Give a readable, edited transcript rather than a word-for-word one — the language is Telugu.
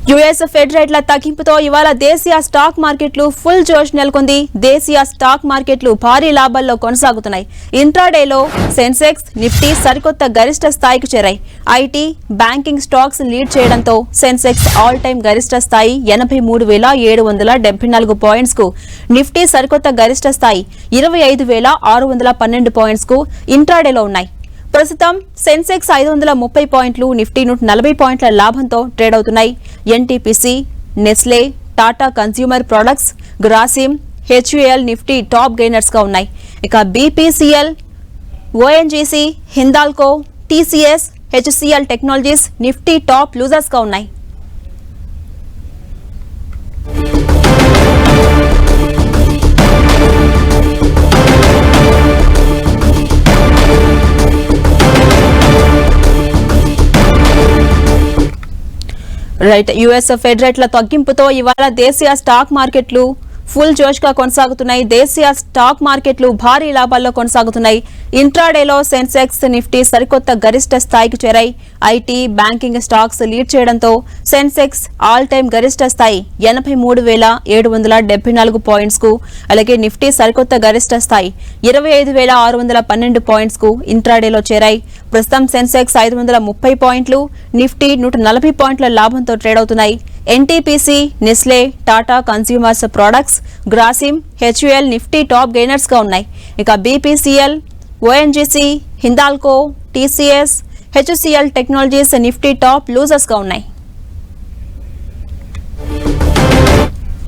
యుఎస్ ఫెడ్ రేట్ల తగ్గింపుతో ఇవాళ దేశీయ స్టాక్ మార్కెట్లు ఫుల్ జోష్ నెలకొంది. దేశీయ స్టాక్ మార్కెట్లు భారీ లాభాల్లో కొనసాగుతున్నాయి. ఇంట్రాడేలో సెన్సెక్స్, నిఫ్టీ సరికొత్త గరిష్ట స్థాయికి చేరాయి. ఐటీ, బ్యాంకింగ్ స్టాక్స్ లీడ్ చేయడంతో సెన్సెక్స్ ఆల్ టైమ్ గరిష్ట స్థాయి 83,774 పాయింట్స్ కు, నిఫ్టీ సరికొత్త గరిష్ట స్థాయి 25,612 పాయింట్స్ కు ఇంట్రాడేలో ఉన్నాయి. ప్రస్తుతం సెన్సెక్స్ 530 పాయింట్లు, నిఫ్టీ 140 పాయింట్ల లాభంతో ట్రేడ్ అవుతున్నాయి. NTPC, Nestle, Tata consumer products, Grasim, HUL Nifty top gainers గా ఉన్నాయి. ఇక BPCL, ONGC, Hindalco, TCS, HCL technologies Nifty top losers గా ఉన్నాయి. రైట్, యుఎస్ ఫెడ్ రేట్ల తగ్గింపుతో ఇవాళ దేశీయ స్టాక్ మార్కెట్లు ఫుల్ జోష్ గా కొనసాగుతున్నాయి. దేశీయ స్టాక్ మార్కెట్లు భారీ లాభాల్లో కొనసాగుతున్నాయి. ఇంట్రాడేలో సెన్సెక్స్, నిఫ్టీ సరికొత్త గరిష్ట స్థాయికి చేరాయి. ఐటీ, బ్యాంకింగ్ స్టాక్స్ లీడ్ చేయడంతో సెన్సెక్స్ ఆల్ టైమ్ గరిష్ట స్థాయి 83,774 పాయింట్స్ కు, అలాగే నిఫ్టీ సరికొత్త గరిష్ట స్థాయి 25,612 పాయింట్స్ కు ఇంట్రాడేలో చేరాయి. ప్రస్తుతం సెన్సెక్స్ 530 పాయింట్లు, నిఫ్టీ 140 పాయింట్ల లాభంతో ట్రేడ్ అవుతున్నాయి. NTPC, Nestle, Tata consumers products, Grasim, HUL Nifty top gainers గా ఉన్నాయి. ఇక BPCL, ONGC, Hindalco, TCS, HCL technologies Nifty top losers గా ఉన్నాయి.